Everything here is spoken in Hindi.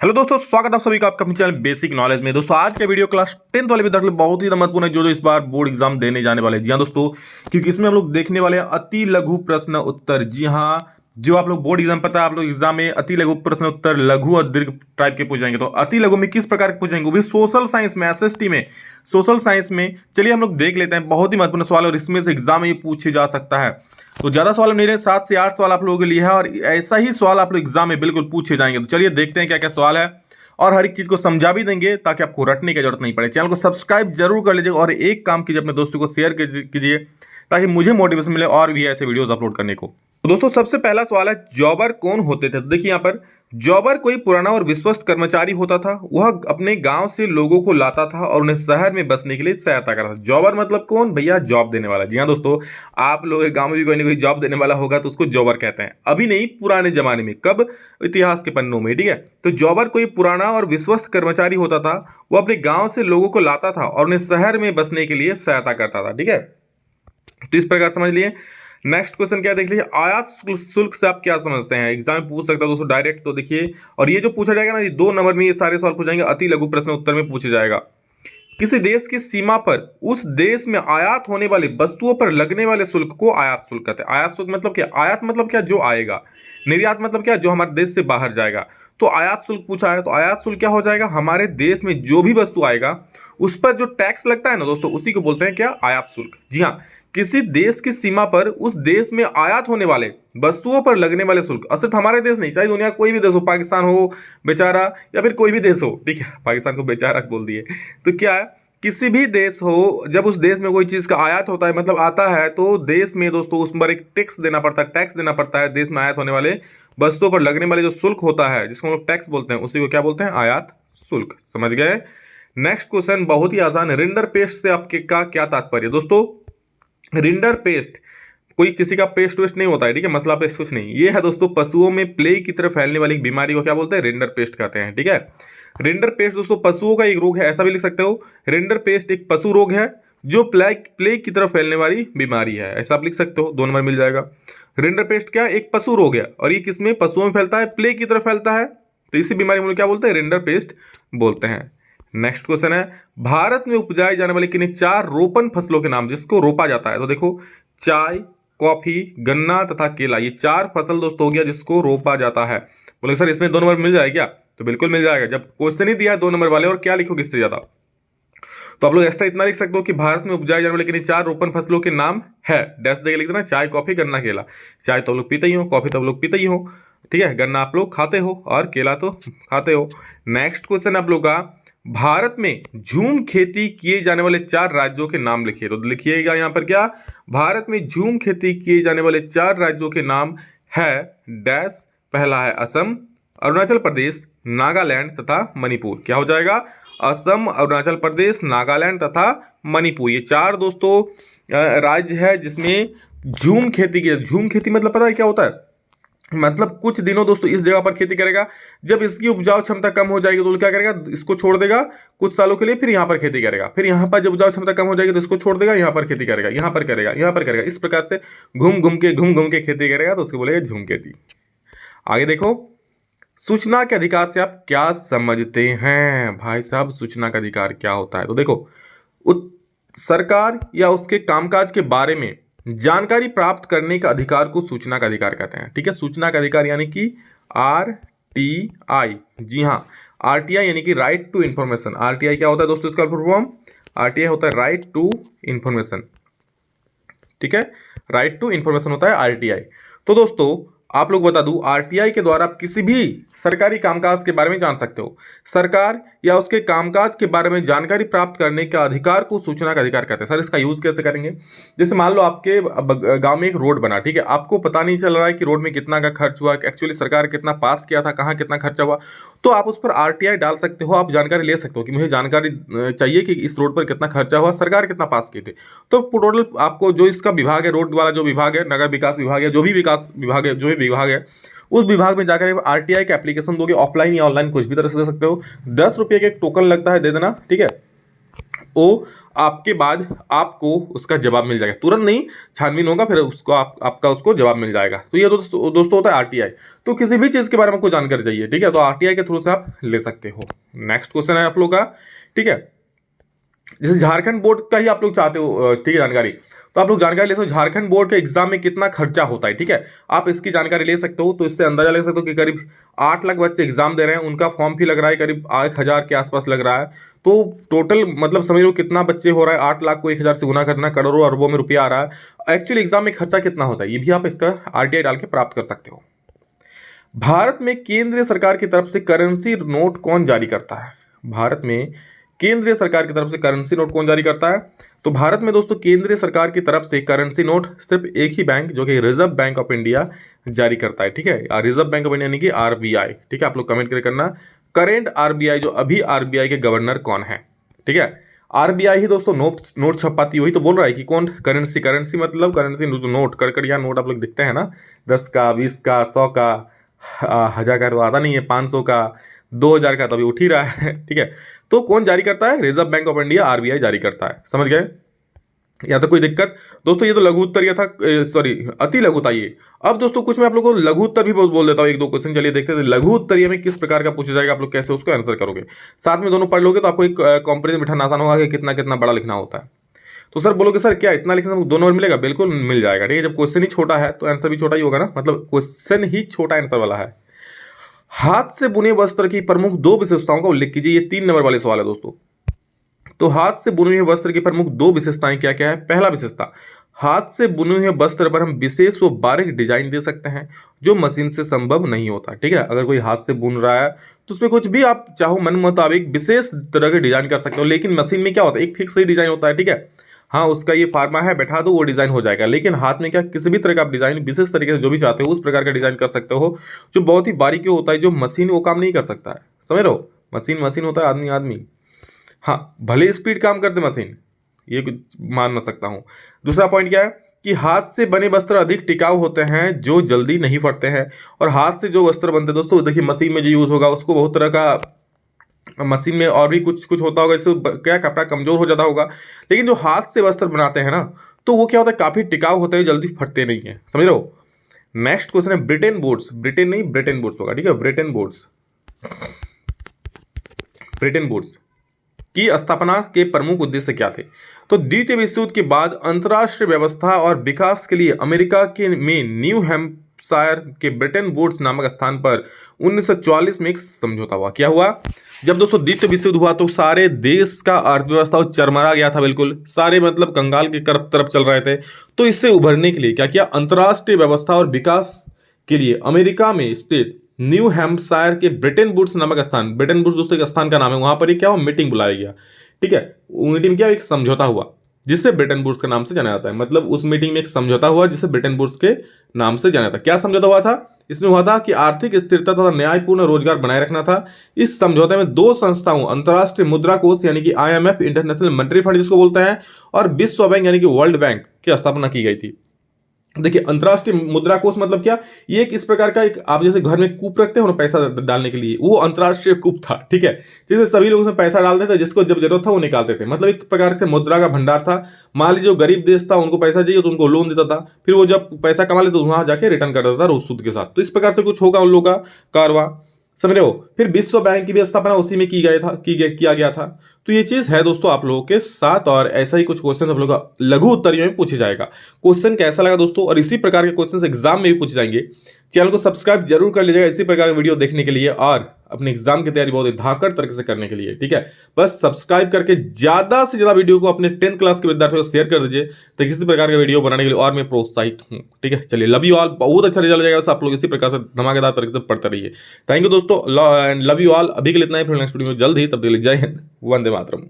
हेलो दोस्तों, स्वागत है आप सभी का आपका अपने चैनल बेसिक नॉलेज में। दोस्तों आज का वीडियो क्लास 10th वाले विद्यार्थी बहुत ही महत्वपूर्ण है जो इस बार बोर्ड एग्जाम देने जाने वाले हैं। जी हाँ दोस्तों, क्योंकि इसमें हम लोग देखने वाले हैं अति लघु प्रश्न उत्तर। जी हाँ, जो आप लोग बोर्ड एग्जाम पता है, आप लोग एग्जाम में अति लघु प्रश्न उत्तर लघु और दीर्घ टाइप के पूछ जाएंगे। तो अति लघु में किस प्रकार के पूछेंगे, वो भी सोशल साइंस में, एसएसटी में, सोशल साइंस में। चलिए हम लोग देख लेते हैं, बहुत ही महत्वपूर्ण सवाल और इसमें से एग्जाम में ये पूछे जा सकता है। तो ज्यादा सवाल नहीं रहे, 7 से 8 सवाल आप लोगों के लिए है और ऐसा ही सवाल आप लोग एग्जाम में बिल्कुल पूछे जाएंगे। तो चलिए देखते हैं क्या क्या सवाल है और हर एक चीज को समझा भी देंगे ताकि आपको रटने की जरूरत नहीं पड़े। चैनल को सब्सक्राइब जरूर कर लीजिएगा और एक काम कीजिए, अपने दोस्तों को शेयर कीजिए ताकि मुझे मोटिवेशन मिले और भी ऐसे वीडियोस अपलोड करने को। तो दोस्तों सबसे पहला सवाल है, जॉबर कौन होते थे। तो देखिए यहाँ पर, जॉबर कोई पुराना और विश्वस्त कर्मचारी होता था। वह अपने गांव से लोगों को लाता था और उन्हें शहर में बसने के लिए सहायता करता था। जॉबर मतलब कौन भैया, जॉब देने वाला। जी हाँ दोस्तों, आप लोग गांव में भी कोई ना कोई जॉब देने वाला होगा तो उसको जॉबर कहते हैं। अभी नहीं, पुराने जमाने में, कब, इतिहास के पन्नों में। ठीक है, तो जॉबर कोई पुराना और विश्वस्त कर्मचारी होता था। वो अपने गांव से लोगों को लाता था और उन्हें शहर में बसने के लिए सहायता करता था। ठीक है, तो इस प्रकार समझ लिए। नेक्स्ट क्वेश्चन क्या देख लीजिए, आयात शुल्क से आप क्या समझते हैं। एग्जाम में पूछ सकता है दोस्तों डायरेक्ट। तो देखिए, और ये जो पूछा जाएगा ना, ये 2 नंबर में ये सारे सवाल पूछ जाएंगे, अति लघु प्रश्न उत्तर में पूछे जाएगा। किसी देश की सीमा पर उस देश में आयात होने वाली वस्तुओं पर लगने वाले शुल्क को आयात शुल्क कहते हैं। आयात शुल्क मतलब क्या, आयात मतलब क्या, जो आएगा। निर्यात मतलब क्या, जो हमारे देश से बाहर जाएगा। तो आयात शुल्क पूछा है, तो आयात शुल्क क्या हो जाएगा, हमारे देश में जो भी वस्तु आएगा उस पर जो टैक्स लगता है ना दोस्तों, उसी को बोलते हैं क्या, आयात शुल्क। जी हाँ, किसी देश की सीमा पर उस देश में आयात होने वाले वस्तुओं पर लगने वाले शुल्क, और सिर्फ हमारे देश नहीं, चाहे दुनिया कोई भी देश हो, पाकिस्तान हो बेचारा या फिर कोई भी देश हो। ठीक है, पाकिस्तान को बेचारा बोल दिए तो क्या है, किसी भी देश हो, जब उस देश में कोई चीज का आयात होता है, मतलब आता है, तो देश में दोस्तों उस पर एक टैक्स देना पड़ता है। टैक्स देना पड़ता है देश में आयात होने वाले वस्तुओं पर लगने वाले जो शुल्क होता है, जिसको हम लोग टैक्स बोलते हैं, उसी को क्या बोलते हैं, आयात शुल्क। समझ गए। नेक्स्ट क्वेश्चन बहुत ही आसान है, रिंडर पेस्ट से आपके का क्या तात्पर्य। दोस्तों रिंडर पेस्ट कोई किसी का पेस्ट वेस्ट नहीं होता है। ठीक है, मसला पेस्ट कुछ नहीं, ये है दोस्तों पशुओं में प्लेग की तरह फैलने वाली बीमारी को क्या बोलते हैं, रिंडर पेस्ट कहते हैं। ठीक है, रिंडर पेस्ट दोस्तों पशुओं का एक रोग है, ऐसा भी लिख सकते हो। रिंडर पेस्ट एक पशु रोग है जो प्लेग की तरह फैलने वाली बीमारी है, ऐसा आप लिख सकते हो। 2 नंबर मिल जाएगा। रिंडर पेस्ट क्या, एक पशु रोग है और ये किसमें, पशुओं में फैलता है, प्लेग की तरह फैलता है। तो इसी बीमारी में क्या बोलते हैं, रिंडर पेस्ट बोलते हैं। नेक्स्ट क्वेश्चन है, भारत में उपजाई जाने वाली किन्हीं 4 रोपण फसलों के नाम, जिसको रोपा जाता है। तो देखो, चाय, कॉफी, गन्ना तथा केला, ये 4 फसल दोस्तों हो गया जिसको रोपा जाता है। बोले सर इसमें 2 नंबर मिल जाएगा क्या, तो बिल्कुल मिल जाएगा। जब क्वेश्चन ही दिया है 2 नंबर वाले, और क्या लिखोगे इससे ज्यादा, तो आप लोग एक्स्ट्रा इतना लिख सकते हो कि भारत में उपजाई जाने वाले किन्हीं 4 रोपण फसलों के नाम है, डैश देके लिख देना, चाय, कॉफी, गन्ना, केला। चाय तो आप लोग पीते ही हो, कॉफी तो आप लोग पीते ही हो, ठीक है, गन्ना आप लोग खाते हो और केला तो खाते हो। नेक्स्ट क्वेश्चन आप लोग का, भारत में झूम खेती किए जाने वाले 4 राज्यों के नाम लिखिए। तो लिखिएगा यहाँ पर क्या, भारत में झूम खेती किए जाने वाले 4 राज्यों के नाम है डैश। पहला है असम, अरुणाचल प्रदेश, नागालैंड तथा मणिपुर। क्या हो जाएगा, असम, अरुणाचल प्रदेश, नागालैंड तथा मणिपुर, ये 4 दोस्तों राज्य है जिसमें झूम खेती की। झूम खेती मतलब पता है क्या होता है, मतलब कुछ दिनों दोस्तों इस जगह पर खेती करेगा, जब इसकी उपजाऊ क्षमता कम हो जाएगी तो क्या करेगा, इसको छोड़ देगा कुछ सालों के लिए, फिर यहाँ पर खेती करेगा। फिर यहाँ पर जब उपजाऊ क्षमता कम हो जाएगी तो इसको छोड़ देगा, यहाँ पर खेती करेगा, यहाँ पर करेगा, यहाँ पर करेगा। इस प्रकार से घूम घूम के खेती करेगा, तो उसको बोलेगा झूम खेती। आगे देखो, सूचना के अधिकार से आप क्या समझते हैं भाई साहब, सूचना का अधिकार क्या होता है। तो देखो, सरकार या उसके कामकाज के बारे में जानकारी प्राप्त करने का अधिकार को सूचना का अधिकार कहते हैं। ठीक है, सूचना का अधिकार यानी कि RTI। जी हाँ, RTI यानी कि राइट टू इंफॉर्मेशन। RTI क्या होता है दोस्तों, इसका फुल फॉर्म RTI होता है राइट टू इंफॉर्मेशन। ठीक है, राइट टू इंफॉर्मेशन होता है RTI। तो दोस्तों आप लोग बता दूं, RTI के द्वारा आप किसी भी सरकारी कामकाज के बारे में जान सकते हो। सरकार या उसके कामकाज के बारे में जानकारी प्राप्त करने का अधिकार को सूचना का अधिकार कहते हैं। सर इसका यूज कैसे करेंगे, जैसे मान लो आपके गांव में एक रोड बना, ठीक है, आपको पता नहीं चल रहा है कि रोड में कितना का खर्च हुआ, एक्चुअली सरकार कितना पास किया था, कहाँ कितना खर्चा हुआ, तो आप उस पर RTI डाल सकते हो। आप जानकारी ले सकते हो कि मुझे जानकारी चाहिए कि इस रोड पर कितना खर्चा हुआ, सरकार कितना पास की थी। तो टोटल आपको जो इसका विभाग है, रोड वाला जो विभाग है, नगर विकास विभाग है, जो भी विकास विभाग है, जो भी विभाग है, उस विभाग में जाकर RTI का एप्लीकेशन दोगे, ऑफलाइन या ऑनलाइन कुछ भी तरह से दे सकते हो। 10 रुपये का एक टोकन लगता है, दे देना। ठीक है, वो आपके बाद आपको उसका जवाब मिल जाएगा, तुरंत नहीं, छानबीन होगा, फिर उसको आपका उसको जवाब मिल जाएगा। तो ये दोस्तों होता है आरटीआई। तो किसी भी चीज़ के बारे में आपको जानकारी चाहिए, ठीक है, तो आरटीआई के थ्रू से आप ले सकते हो। नेक्स्ट क्वेश्चन है आप लोग का, ठीक है, जैसे झारखंड बोर्ड का ही आप लोग चाहते हो, ठीक है, जानकारी, तो आप लोग जानकारी ले सकते हो झारखंड बोर्ड के एग्जाम में कितना खर्चा होता है, ठीक है, आप इसकी जानकारी ले सकते हो। तो इससे अंदाजा लगा सकते हो कि करीब 8 लाख बच्चे एग्जाम दे रहे हैं, उनका फॉर्म फी लग रहा है करीब 1000 के आसपास लग रहा है। तो टोटल मतलब समझ लो कितना बच्चे हो रहा है, 8 लाख को 1000 से गुना करना, करोड़ों अरबों में रुपया आ रहा है। एक्चुअली एग्जाम में खर्चा कितना होता है ये भी आप इसका आरटीआई डाल के प्राप्त कर सकते हो। भारत में केंद्रीय सरकार की तरफ से करेंसी नोट कौन जारी करता है? भारत में केंद्रीय सरकार की तरफ से करेंसी नोट कौन जारी करता है? तो भारत में दोस्तों केंद्रीय सरकार की तरफ से करेंसी नोट सिर्फ एक ही बैंक, जो कि रिजर्व बैंक ऑफ इंडिया जारी करता है, ठीक है, रिजर्व बैंक ऑफ इंडिया यानी कि आरबीआई, ठीक है, आप लोग कमेंट करके करना करेंट आरबीआई, जो अभी आरबीआई के गवर्नर कौन है, ठीक है, आरबीआई ही दोस्तों नोट छपाती, वही तो बोल रहा है कि कौन करेंसी मतलब करेंसी नोट, कड़कड़िया नोट आप लोग दिखते हैं ना, 10 का, 20 का, 100 का, 1000 का तो आता नहीं है, 500 का, 2000 का तो अभी उठ ही रहा है, ठीक है। तो कौन जारी करता है? Reserve bank of India, RBI जारी करता है, समझ गए? या तो कोई दिक्कत? दोस्तों ये तो लघु उत्तर ये था, सॉरी अति लघु था ये। अब दोस्तों कुछ मैं आप लोगों को लघु उत्तर भी बोल देता हूँ, एक दो क्वेश्चन चलिए देखते हैं लघु उत्तर में किस प्रकार का पूछा जाएगा, आप लोग कैसे उसको आंसर करोगे। साथ में दोनों पढ़ लोगे तो आपको एक कंपैरिजन बिठाना आसान होगा कि कितना कितना बड़ा लिखना होता है। तो सर बोलोगे सर क्या इतना लिखना 2 नंबर मिलेगा? बिल्कुल मिल जाएगा, ठीक है, जब क्वेश्चन ही छोटा है तो आंसर भी छोटा ही होगा ना, मतलब क्वेश्चन ही छोटा आंसर वाला है। हाथ से बुने वस्त्र की प्रमुख 2 विशेषताओं का उल्लेख कीजिए, ये 3 नंबर वाले सवाल है दोस्तों। तो हाथ से बुने हुए वस्त्र की प्रमुख 2 विशेषताएं क्या क्या है? पहला विशेषता, हाथ से बुने हुए वस्त्र पर हम विशेष व बारीक डिजाइन दे सकते हैं, जो मशीन से संभव नहीं होता, ठीक है, अगर कोई हाथ से बुन रहा है तो उसमें कुछ भी आप चाहो मन मुताबिक विशेष तरह के डिजाइन कर सकते हो, लेकिन मशीन में क्या होता है, एक फिक्स ही डिजाइन होता है, ठीक है, हाँ उसका ये फार्मा है, बैठा दो वो डिजाइन हो जाएगा, लेकिन हाथ में क्या किसी भी तरह का आप डिजाइन विशेष तरीके से जो भी चाहते हो उस प्रकार का डिजाइन कर सकते हो, जो बहुत ही बारीकी होता है, जो मशीन वो काम नहीं कर सकता है, समझ रहे हो, मशीन होता है, आदमी आदमी, हाँ भले स्पीड काम करते मशीन, ये कुछ मान ना सकता हूं। दूसरा पॉइंट क्या है कि हाथ से बने वस्त्र अधिक टिकाऊ होते हैं, जो जल्दी नहीं फटते हैं, और हाथ से जो वस्त्र बनते हैं दोस्तों, देखिए मशीन में जो यूज होगा उसको बहुत तरह का मशीन में और भी कुछ कुछ होता होगा, इससे क्या कपड़ा कमजोर हो जाता होगा, लेकिन जो हाथ से वस्त्र बनाते हैं ना तो वो क्या होता है काफी टिकाऊ होते हैं, जल्दी फटते नहीं है, समझ रहे हो। नेक्स्ट क्वेश्चन है ब्रिटेन बोर्ड्स, ब्रिटेन नहीं ब्रिटेन बोर्ड्स होगा, ठीक है, ब्रिटेन बोर्ड्स की स्थापना के प्रमुख उद्देश्य क्या थे? तो द्वितीय विश्व युद्ध के बाद अंतरराष्ट्रीय व्यवस्था और विकास के लिए अमेरिका के में न्यू हैम्पशायर के ब्रिटेन वुड्स नामक स्थान पर 1944 में एक समझौता हुआ। क्या हुआ? जब दोस्तों द्वितीय विश्व युद्ध हुआ तो सारे देश का अर्थव्यवस्था चरमरा गया था, बिल्कुल सारे मतलब कंगाल की तरफ चल रहे थे। तो इससे उभरने के लिए क्या किया? अंतरराष्ट्रीय व्यवस्था और विकास के लिए अमेरिका में स्थित न्यू हैम्पशायर के ब्रिटेन वुड्स नामक स्थान, ब्रिटेन वुड्स दोस्तों एक स्थान का नाम है, वहां पर क्या हुआ? मीटिंग बुलाया गया, ठीक है, मीटिंग क्या एक समझौता हुआ जिससे ब्रिटेन वुड्स के नाम से जाना जाता है, मतलब उस मीटिंग में एक समझौता हुआ जिसे ब्रिटेन वुड्स के नाम से जाना जाता है। क्या समझौता हुआ था? इसमें हुआ था कि आर्थिक स्थिरता तथा न्यायपूर्ण रोजगार बनाए रखना था। इस समझौते में 2 संस्थाओं अंतर्राष्ट्रीय मुद्रा कोष यानी कि IMF इंटरनेशनल मॉनेटरी फंड जिसको बोलते हैं, और विश्व बैंक यानी कि वर्ल्ड बैंक की स्थापना की गई थी। देखिए अंतर्राष्ट्रीय मुद्रा कोष मतलब क्या? ये एक इस प्रकार का एक आप जैसे घर में कूप रखते हो ना पैसा डालने के लिए, वो अंतर्राष्ट्रीय कूप था, ठीक है, जिसमें सभी लोग उसमें पैसा डालते थे, जिसको जब जरूरत था वो निकालते थे, मतलब एक प्रकार से मुद्रा का भंडार था। मान लीजिए जो गरीब देश था उनको पैसा चाहिए तो उनको लोन देता था, फिर वो जब पैसा कमा लेते तो वहां जाके रिटर्न कर देता था रोज सूद के साथ। तो इस प्रकार से कुछ होगा उन लोगों का कारवा, समझ रहे हो। फिर विश्व बैंक की भी स्थापना उसी में किया गया था। तो ये चीज है दोस्तों आप लोगों के साथ, और ऐसा ही कुछ क्वेश्चन आप लोगों का लघु उत्तरीय में पूछे जाएगा। क्वेश्चन कैसा लगा दोस्तों, और इसी प्रकार के क्वेश्चन एग्जाम में भी पूछे जाएंगे। चैनल को सब्सक्राइब जरूर कर लीजिएगा इसी प्रकार के वीडियो देखने के लिए, और अपने एग्जाम की तैयारी बहुत ही धाकड़ तरीके से करने के लिए, ठीक है। बस सब्सक्राइब करके ज्यादा से ज्यादा वीडियो को अपने 10th क्लास के विद्यार्थियों को शेयर कर दीजिए, तो किसी प्रकार का वीडियो बनाने के लिए और मैं प्रोत्साहित हूँ, ठीक है। चलिए लव यू ऑल, बहुत अच्छा रिजल्ट जाएगा, बस आप लोग इसी प्रकार से धमाकेदार तरीके से पढ़ते रहिए। थैंक यू दोस्तों, लव यू ऑल। अभी के लिए इतना ही, फिर नेक्स्ट वीडियो में जल्द ही, तब तक के लिए जय हिंद, वंदे मातरम।